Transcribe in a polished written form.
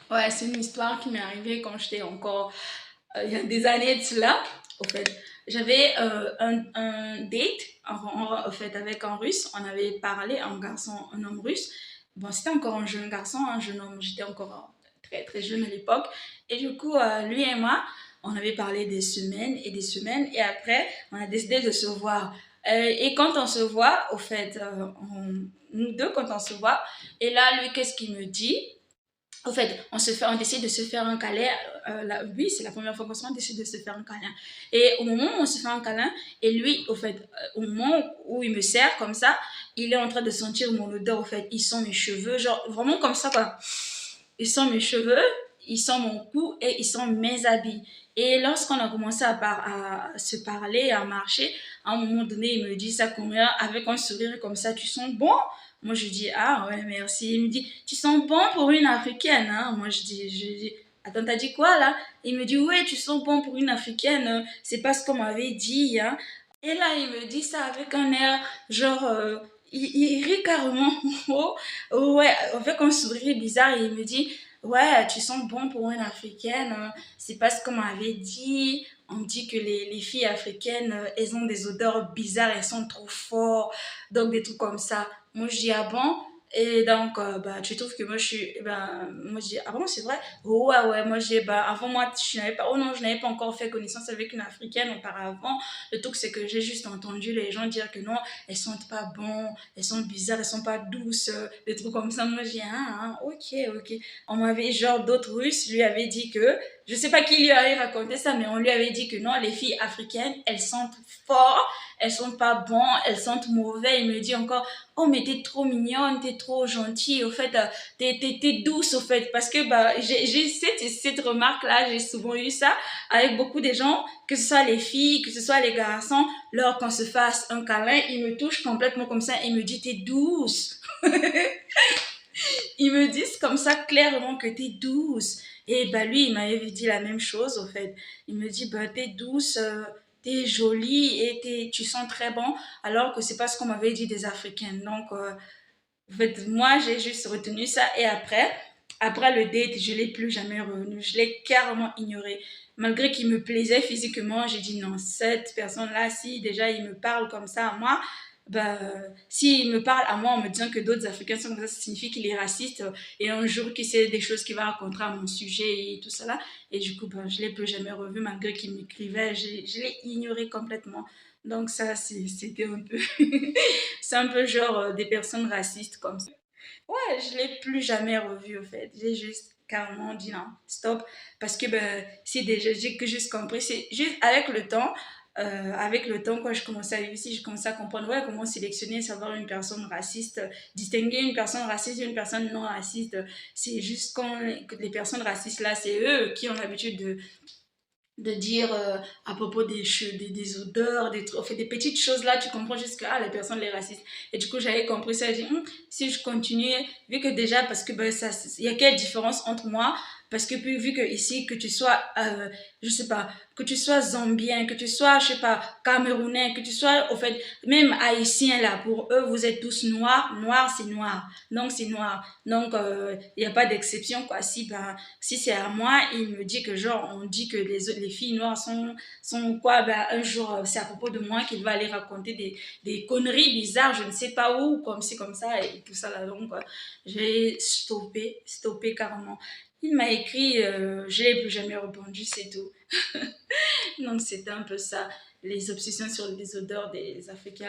Ouais, c'est une histoire qui m'est arrivée quand j'étais encore, il y a des années de cela. Au fait, j'avais un date en fait, avec un russe. On avait parlé, un garçon, un homme russe. Bon, c'était encore un jeune garçon, un jeune homme. J'étais encore très très jeune à l'époque. Et du coup, lui et moi, on avait parlé des semaines et des semaines. Et après, on a décidé de se voir. Et quand on se voit, au fait, nous deux, quand on se voit, et là, lui, qu'est-ce qu'il me dit? Au fait, on décide de se faire un câlin. Oui, c'est la première fois qu'on décide de se faire un câlin. Et au moment où on se fait un câlin, et lui, au fait, au moment où il me serre comme ça, il est en train de sentir mon odeur. Au fait, il sent mes cheveux, genre vraiment comme ça, quoi. Il sent mes cheveux, il sent mon cou et il sent mes habits. Et lorsqu'on a commencé à se parler, à marcher, à un moment donné, il me dit ça combien, avec un sourire comme ça, tu sens bon? Moi, je dis, ah ouais, merci. Il me dit, tu sens bon pour une Africaine, hein? Moi, je dis, attends, t'as dit quoi là? Il me dit, ouais, tu sens bon pour une Africaine, c'est pas ce qu'on m'avait dit, hein? Et là, il me dit ça avec un air, genre, il rit carrément. Ouais, avec un sourire bizarre, et il me dit, ouais, tu sens bon pour une africaine, c'est pas ce qu'on m'avait dit. On me dit que les filles africaines, elles ont des odeurs bizarres, elles sont trop fortes, donc des trucs comme ça. Moi, je dis, ah bon? Et donc, bah, tu trouves que moi, je suis, ben, moi, je dis, ah bon, c'est vrai? Oh, ouais, ouais, moi, j'ai, bah, avant moi, je n'avais pas, oh non, je n'avais pas encore fait connaissance avec une africaine auparavant. Le truc, c'est que j'ai juste entendu les gens dire que non, elles sentent pas bon, elles sont bizarres, elles sont pas douces, des trucs comme ça. Moi, j'ai, ok, ok. On m'avait, genre, d'autres Russes lui avaient dit que, je sais pas qui lui avait raconté ça, mais on lui avait dit que non, les filles africaines, elles sentent fort, elles sentent pas bon, elles sentent mauvais. Il me dit encore, oh, mais t'es trop mignonne, t'es trop gentille, au fait, t'es douce, au fait, parce que, bah, j'ai cette remarque-là, j'ai souvent eu ça avec beaucoup de gens, que ce soit les filles, que ce soit les garçons, lors qu'on se fasse un câlin, ils me touchent complètement comme ça, et me dit, t'es douce. Ils me disent comme ça clairement que t'es douce. Et bah lui, il m'avait dit la même chose, au fait. Il me dit, bah t'es douce, t'es jolie et tu sens très bon, alors que c'est pas ce qu'on m'avait dit des Africaines. Donc, en fait, moi, j'ai juste retenu ça. Et après le date, je l'ai plus jamais revenu. Je l'ai carrément ignoré. Malgré qu'il me plaisait physiquement, j'ai dit non, cette personne-là, si déjà il me parle comme ça à moi, bah, s'il me parle à moi en me disant que d'autres Africains sont comme ça signifie qu'il est raciste. Et un jour, qu'il sait des choses qu'il va raconter à mon sujet et tout ça là. Et du coup, ben, je l'ai plus jamais revu malgré qu'il m'écrivait. Je l'ai ignoré complètement. Donc ça, c'était un peu... c'est un peu genre des personnes racistes comme ça. Ouais, je l'ai plus jamais revu au fait. J'ai juste carrément dit non, stop. Parce que ben, c'est déjà, j'ai que juste compris. C'est juste avec le temps, quand je commençais à vivre ici, je commençais à comprendre ouais, comment sélectionner, savoir une personne raciste, distinguer une personne raciste d'une personne non raciste. C'est juste quand les personnes racistes là, c'est eux qui ont l'habitude de dire à propos des odeurs, en fait, des petites choses là, tu comprends juste que ah, les personnes les racistes. Et du coup, j'avais compris ça, j'ai dit, si je continuais, vu que déjà, parce que ben, ça, il y a quelle différence entre moi, parce que puis, vu que ici, que tu sois, je sais pas, que tu sois zambien, que tu sois, je sais pas, camerounais, que tu sois, au fait, même haïtien là, pour eux, vous êtes tous noirs, noir c'est noir, donc c'est noir. Donc, il n'y a pas d'exception, quoi. Si c'est à moi, il me dit que genre, on dit que les filles noires sont quoi, ben, un jour, c'est à propos de moi qu'il va aller raconter des conneries bizarres, je ne sais pas où, comme c'est comme ça, et tout ça là. Donc, j'ai stoppé carrément. Il m'a écrit, je n'ai plus jamais répondu, c'est tout. Donc, c'était un peu ça, les obsessions sur les odeurs des Africains.